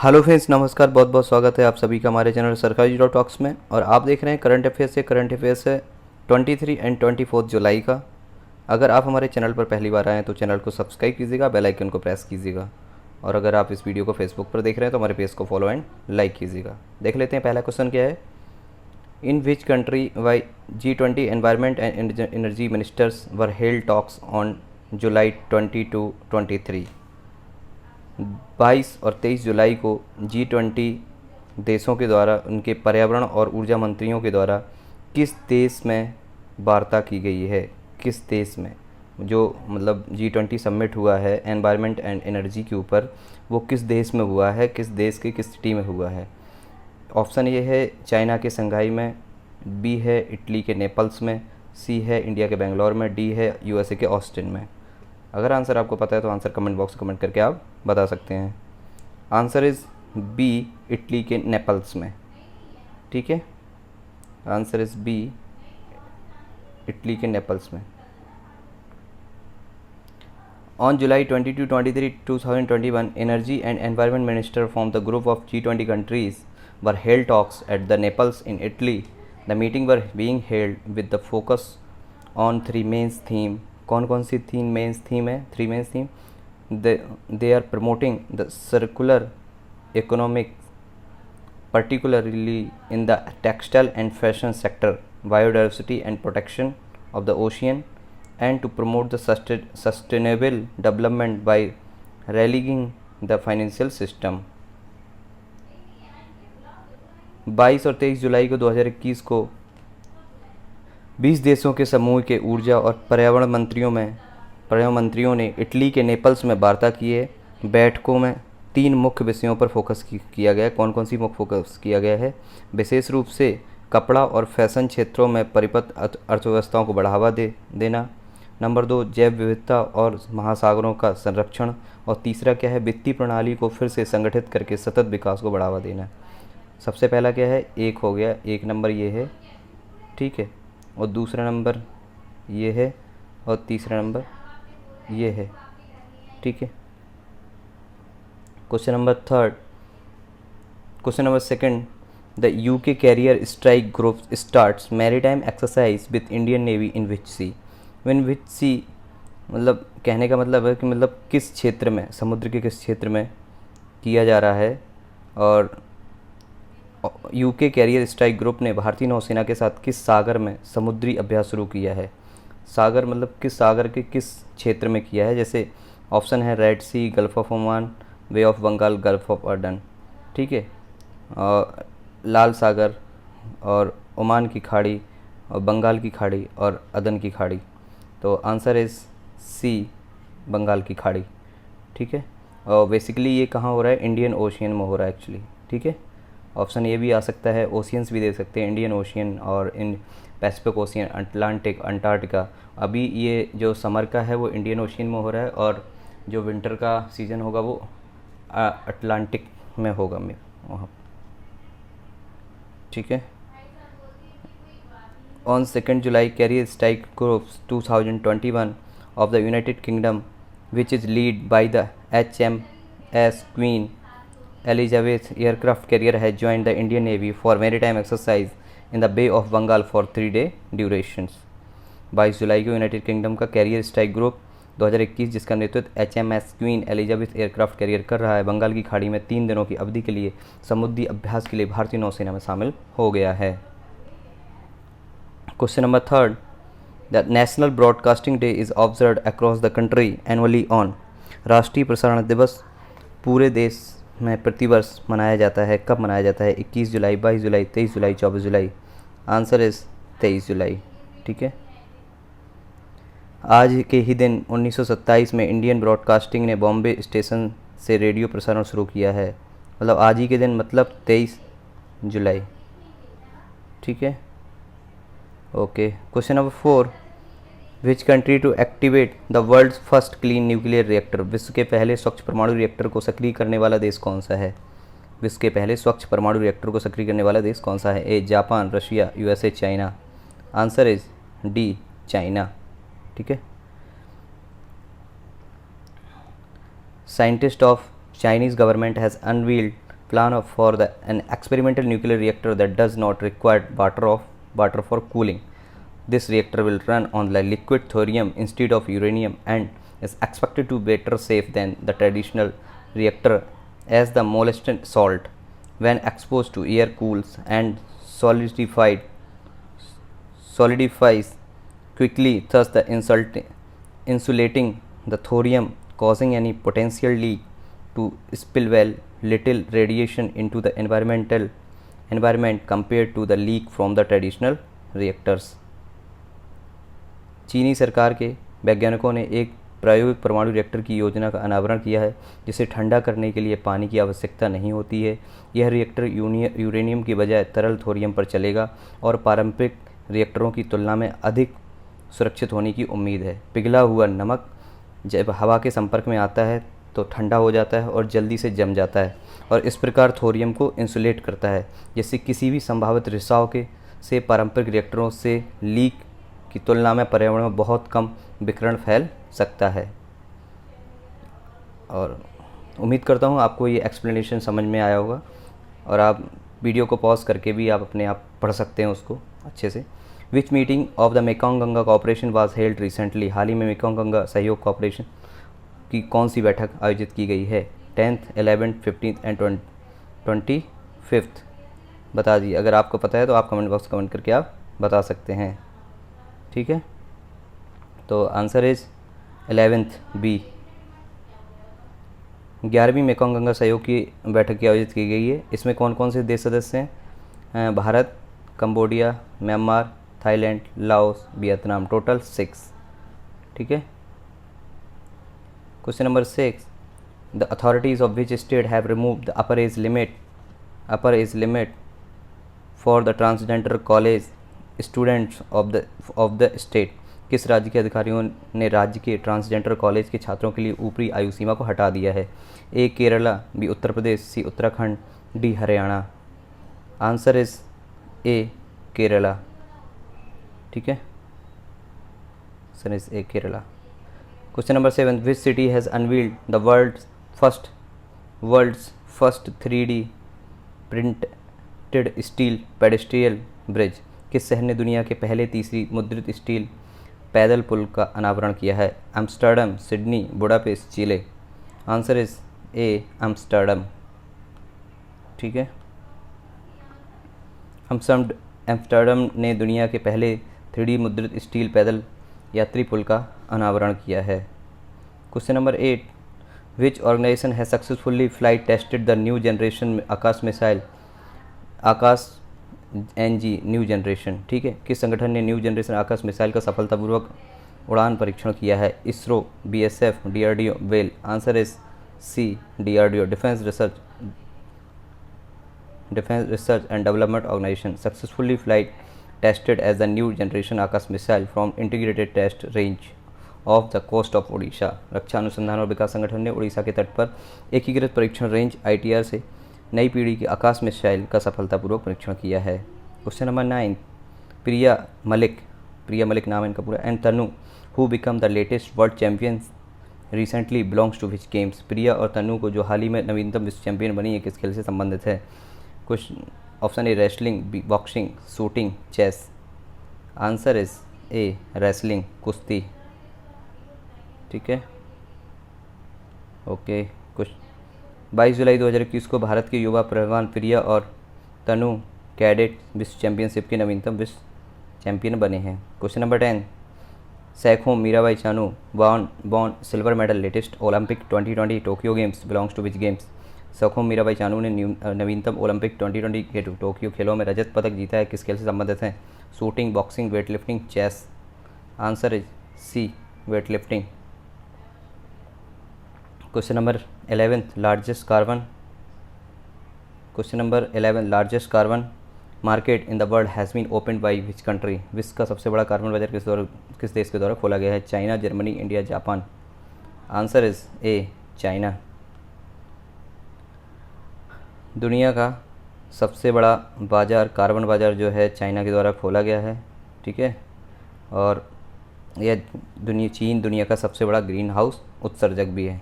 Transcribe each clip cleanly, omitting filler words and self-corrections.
Hello friends, नमस्कार। बहुत बहुत स्वागत है आप सभी का हमारे चैनल सरकारी जीरो टॉक्स में। और आप देख रहे हैं करंट अफेयर्स है 23 एंड 24 जुलाई का। अगर आप हमारे चैनल पर पहली बार आए हैं तो चैनल को सब्सक्राइब कीजिएगा, बेल आइकन को प्रेस कीजिएगा। और अगर आप इस वीडियो को फेसबुक पर देख रहे हैं तो हमारे पेज को फॉलो एंड लाइक कीजिएगा। देख लेते हैं पहला क्वेश्चन क्या है। In which country why G20 environment and energy ministers were held talks on July 22-23। 22 और 23 जुलाई को G20 देशों के द्वारा उनके पर्यावरण और ऊर्जा मंत्रियों के द्वारा किस देश में वार्ता की गई है। किस देश में जो मतलब G20 समिट हुआ है एनवायरनमेंट एंड एनर्जी के ऊपर, वो किस देश में हुआ है, किस देश के किस सिटी में हुआ है। ऑप्शन ए है चाइना के संघाई में, बी है इटली के नेपल्स में, सी है इंडिया के बेंगलोर में, डी है USA के ऑस्टिन में। अगर आंसर आपको पता है तो आंसर कमेंट बॉक्स में कमेंट करके आप बता सकते हैं। आंसर इज़ बी, इटली के नेपल्स में। ठीक है, आंसर इज़ बी, इटली के नेपल्स में। On July 22-23, 2021, Energy and Environment Minister from the group of G20 countries were held talks at the Naples in Italy. The meeting were being held with the focus on three main theme. कौन सी तीन main theme है? Three main theme. They are promoting the circular economic, particularly in the textile and fashion sector, biodiversity and protection of the ocean, and to promote the sustainable development by rallying the financial system। 22 और 23 जुलाई को 2021 को 20 देशों के समूह के ऊर्जा और पर्यावरण मंत्रियों ने इटली के नेपल्स में वार्ता की है। बैठकों में 3 मुख्य विषयों पर फोकस किया गया है। कौन सी मुख्य फोकस किया गया है? विशेष रूप से कपड़ा और फैशन क्षेत्रों में परिपथ अर्थव्यवस्थाओं को बढ़ावा देना। नंबर 2, जैव विविधता और महासागरों का संरक्षण। और तीसरा क्या है? वित्तीय प्रणाली को फिर से संगठित करके सतत विकास को बढ़ावा देना। सबसे पहला क्या है? एक हो गया, एक नंबर ये है, ठीक है, और दूसरा नंबर ये है, और तीसरा नंबर ये है, ठीक है। Question number second, the UK carrier strike group starts maritime exercise with Indian navy in which sea. In which sea मतलब कहने का मतलब है कि मतलब किस क्षेत्र में, समुद्र के किस क्षेत्र में किया जा रहा है। और UK कैरियर स्ट्राइक ग्रुप ने भारतीय नौसेना के साथ किस सागर में समुद्री अभ्यास शुरू किया है। सागर मतलब किस सागर के किस क्षेत्र में किया है। जैसे ऑप्शन है red sea, gulf of Oman, bay of Bengal, gulf of Aden, ठीक है, और लाल सागर और ओमान की खाड़ी और बंगाल की खाड़ी और अदन की खाड़ी। तो आंसर इज़ सी, बंगाल की खाड़ी, ठीक है। और बेसिकली ये कहाँ हो रहा है? इंडियन ओशियन में हो रहा है एक्चुअली, ठीक है। ऑप्शन ये भी आ सकता है, ओशियंस भी दे सकते हैं, इंडियन ओशियन और in Pacific ocean, Atlantic, Antarctica. अभी ये जो समर का है वो इंडियन ओशियन में हो रहा है, और जो विंटर का सीज़न होगा वो अटलांटिक में होगा वहाँ, ठीक है। On 2nd July, Carrier Strike Group 2021 of the United Kingdom, which is led by the HMS Queen Elizabeth aircraft carrier, has joined the Indian Navy for maritime exercise in the Bay of Bengal for 3-day durations। 22 जुलाई को United kingdom का career strike group 2021, जिसका नेतृत्व HMS queen Elizabeth aircraft carrier कर रहा है, बंगाल की खाड़ी में 3 दिनों की अवधि के लिए समुद्री अभ्यास के लिए भारतीय नौसेना में शामिल हो गया है। Question number third, the national broadcasting day is observed across the country annually on. राष्ट्रीय प्रसारण दिवस पूरे देश में प्रतिवर्ष मनाया जाता है। कब मनाया जाता है? 21 जुलाई, 22 जुलाई, 23 जुलाई, 24 जुलाई। आंसर इज़ 23 जुलाई, ठीक है। आज के ही दिन 1927 में इंडियन ब्रॉडकास्टिंग ने बॉम्बे स्टेशन से रेडियो प्रसारण शुरू किया है। मतलब आज ही के दिन, मतलब 23 जुलाई, ठीक है, okay. Question number 4, which country to activate the world's first clean nuclear reactor. विश्व के पहले स्वच्छ परमाणु रिएक्टर को सक्रिय करने वाला देश कौन सा है? विश्व के पहले स्वच्छ परमाणु रिएक्टर को सक्रिय करने वाला देश कौन सा है? A Japan, Russia, USA, China. Answer is D, China, ठीक है। Scientist of Chinese government has unveiled plan for an experimental nuclear reactor that does not require water for cooling. This reactor will run on the liquid thorium instead of uranium and is expected to be better safe than the traditional reactor, as the molten salt, when exposed to air, cools and solidifies quickly, thus the insulating the thorium, causing any potential leak to spill well little radiation into the environment compared to the leak from the traditional reactors. चीनी सरकार के वैज्ञानिकों ने एक प्रायोगिक परमाणु reactor की योजना का अनावरण किया है, जिसे ठंडा करने के लिए पानी की आवश्यकता नहीं होती है। यह रिएक्टर यूरेनियम की बजाय तरल थोरियम पर चलेगा और पारंपरिक रिएक्टरों की तुलना में अधिक सुरक्षित होने की उम्मीद है। पिघला हुआ नमक जब हवा के संपर्क में आता है तो ठंडा हो जाता है और जल्दी से जम जाता है, और इस प्रकार थोरियम को इंसुलेट करता है, जिससे किसी भी संभावित रिसाव से पारंपरिक रिएक्टरों से लीक की तुलना में पर्यावरण में बहुत कम विकिरण फैल सकता है। और उम्मीद करता हूँ आपको ये एक्सप्लेनेशन समझ में आया होगा, और आप वीडियो को पॉज करके भी आप अपने आप पढ़ सकते हैं उसको अच्छे से। Which meeting of the Mekong Ganga cooperation was held recently? हाल ही में मेकोंग गंगा सहयोग कॉपरेशन की कौन सी बैठक आयोजित की गई है? 10th, 11th, 15th and 25th बता दीजिए। अगर आपको पता है तो आप कमेंट बॉक्स कमेंट करके आप बता सकते हैं, ठीक है। तो आंसर इज 11th बी। 11वीं मेकोंग गंगा सहयोग की बैठक की आयोजित की गई है। इसमें कौन कौन से देश सदस्य हैं? Bharat, Cambodia, Myanmar, Thailand, Laos, Vietnam. Total 6, ठीक है। Question number 6, the authorities of which state have removed the upper age limit for the transgender college students of the state? किस राज्य के अधिकारियों ने राज्य के ट्रांसजेंडर कॉलेज के छात्रों के लिए ऊपरी आयु सीमा को हटा दिया है? A Kerala, B Uttar Pradesh, C Uttarakhand, D Haryana. Answer is A Kerala, ठीक है। Answer is A Kerala. Question number 7, which city has unveiled the world's first 3D printed steel pedestrian bridge? किस शहर ने दुनिया के पहले तीसरी मुद्रित स्टील पैदल पुल का अनावरण किया है? Amsterdam, Sydney, Budapest, Chile. Answer is A Amsterdam, ठीक है। एम्स्टर्डम ने दुनिया के पहले 3D मुद्रित स्टील पैदल यात्री पुल का अनावरण किया है। Question number 8, which organisation has successfully flight tested the new generation Akash missile Akash NG new generation? ठीक है। किस संगठन ने न्यू जनरेशन आकाश मिसाइल का सफलतापूर्वक उड़ान परीक्षण किया है? ISRO, BSF, DRDO, well. Answer is C DRDO, defence research and development organisation successfully flight tested as the new generation Akash missile from integrated test range off the coast of Orissa. रक्षा अनुसंधान और विकास संगठन ने उड़ीसा के तट पर एकीकृत परीक्षण रेंज ITR से नई पीढ़ी की आकाश मिसाइल का सफलतापूर्वक परीक्षण किया है। क्वेश्चन नंबर 9, प्रिया मलिक नाम है इनका पूरा, and Tanu who become the latest world champions recently belongs to which games? Priya और तनु को जो हाल ही में नवीनतम विश्व चैंपियन बनी है, किस खेल से संबंधित है? Question option A wrestling, B boxing, shooting, chess. Answer is A wrestling, कुश्ती, ठीक है। ओके। कुछ 22 जुलाई 2021 को भारत के युवा पहलवान प्रिया और तनु कैडेट विश्व चैंपियनशिप के नवीनतम विश्व चैंपियन बने हैं। Question number 10, Saikhom Mirabai Chanu born silver medal latest Olympic 2020 Tokyo games belongs to which games? Saikhom Mirabai Chanu ने नवीनतम ओलंपिक 2020 के टोक्यो खेलों में रजत पदक जीता है, किस खेल से संबंधित हैं? Shooting, boxing, weight lifting, chess. Answer is C weight lifting. Question number 11, largest carbon market in the world has been opened by which country? विश्व का सबसे बड़ा कार्बन बाजार किस देश के द्वारा खोला गया है? China, Germany, India, Japan. Answer is A China. दुनिया का सबसे बड़ा कार्बन बाजार जो है चाइना के द्वारा खोला गया है, ठीक है। और यह चीन दुनिया का सबसे बड़ा ग्रीन हाउस उत्सर्जक भी है।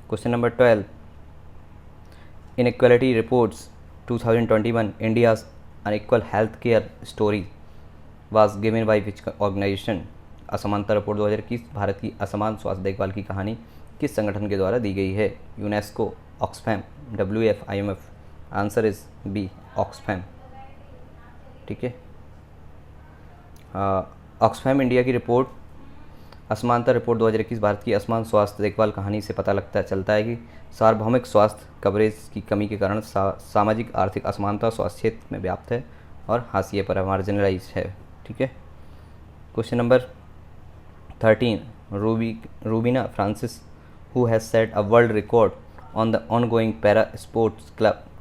Question number 12, inequality reports 2021 India's unequal health care story was given by which organisation. असमानता रिपोर्ट 2021 भारत की असमान स्वास्थ्य देखभाल की कहानी किस संगठन के द्वारा दी गई है? UNESCO, Oxfam, WF, IMF। Answer is B, Oxfam. ठीक है, ऑक्सफैम इंडिया की रिपोर्ट असमानता रिपोर्ट 2021 भारत की असमान स्वास्थ्य देखभाल कहानी से पता चलता है कि सार्वभौमिक स्वास्थ्य कवरेज की कमी के कारण सामाजिक आर्थिक असमानता स्वास्थ्य क्षेत्र में व्याप्त है और हाशिए पर मार्जिनलाइज है। ठीक है, question number 13, Rubina Francis who has set a world record on the ongoing para sports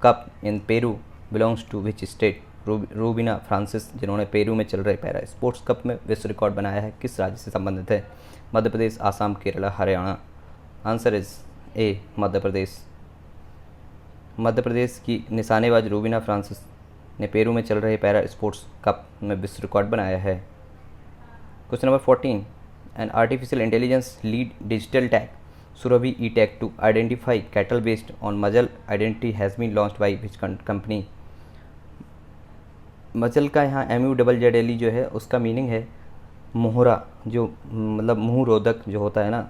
cup in Peru belongs to which state? Rubina Francis जिन्होंने पेरू में चल रहे पैरा स्पोर्ट्स कप में विश्व रिकॉर्ड बनाया है, किस राज्य से संबंधित है? Madhya Pradesh, Assam, Kerala, Haryana. Answer is A, Madhya Pradesh. Madhya Pradesh की निशानेबाज रूबीना फ्रांसिस ने पेरू में चल रहे पैरा स्पोर्ट्स कप में विश्व रिकॉर्ड बनाया है। Question number 14, an artificial intelligence lead digital tag Surabhi e-tech to identify cattle based on muzzle identity has been launched by which company? मजल का यहाँ MUZZLE जो है उसका मीनिंग है मोहरा, जो मतलब मुँह रोधक जो होता है ना,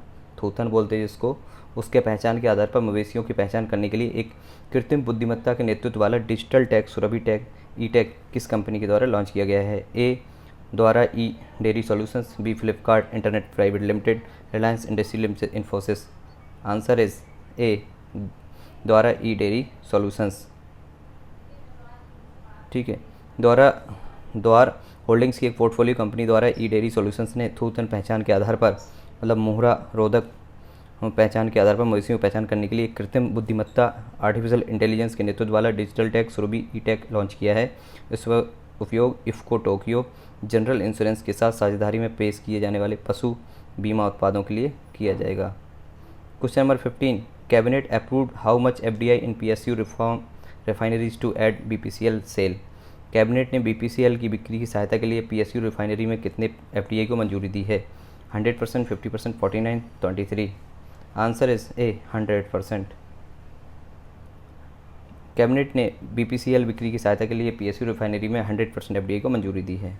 थूथन बोलते हैं जिसको, उसके पहचान के आधार पर मवेशियों की पहचान करने के लिए एक कृत्रिम बुद्धिमत्ता के नेतृत्व वाला डिजिटल टैग सुरभि टैग ई-टैग किस कंपनी के द्वारा लॉन्च किया गया है? A Dvara E dairy solutions, B Flipkart internet private limited, Reliance industry limited, Infosys. Answer is A, Dvara E dairy solutions. ठीक है, द्वार होल्डिंग्स की एक पोर्टफोलियो कंपनी द्वारा ई डेयरी सॉल्यूशंस ने थूथन पहचान के आधार पर मतलब मुहरा रोधक पहचान के आधार पर मवेशियों की पहचान करने के लिए एक कृत्रिम बुद्धिमत्ता आर्टिफिशियल इंटेलिजेंस के नेतृत्व वाला डिजिटल टैग सुरभि ई-टैग लॉन्च किया है। इस उपयोग इफ्को टोक्यो जनरल इंश्योरेंस के साथ साझेदारी में पेश किए जाने वाले पशु बीमा उत्पादों के लिए किया जाएगा। Question number 15, cabinet approved how much FDI in PSU reform refineries to add BPCL sale? Cabinet ने BPCL की बिक्री की सहायता के लिए PSU रिफाइनरी में कितने FDI को मंजूरी दी है? 100%, 50%, 49, 23। Answer is A, 100%। कैबिनेट ने BPCL बिक्री की सहायता के लिए PSU रिफाइनरी में 100% FDI को मंजूरी दी है।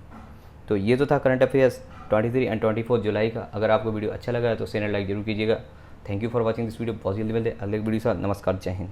तो ये तो था करंट अफेयर्स 23 एंड 24 जुलाई का। अगर आपको वीडियो अच्छा लगा है तो चैनल लाइक जरूर कीजिएगा। Thank you for watching this video. बहुत जल्दी मिलते हैं अगले वीडियो के साथ। नमस्कार, जय हिंद।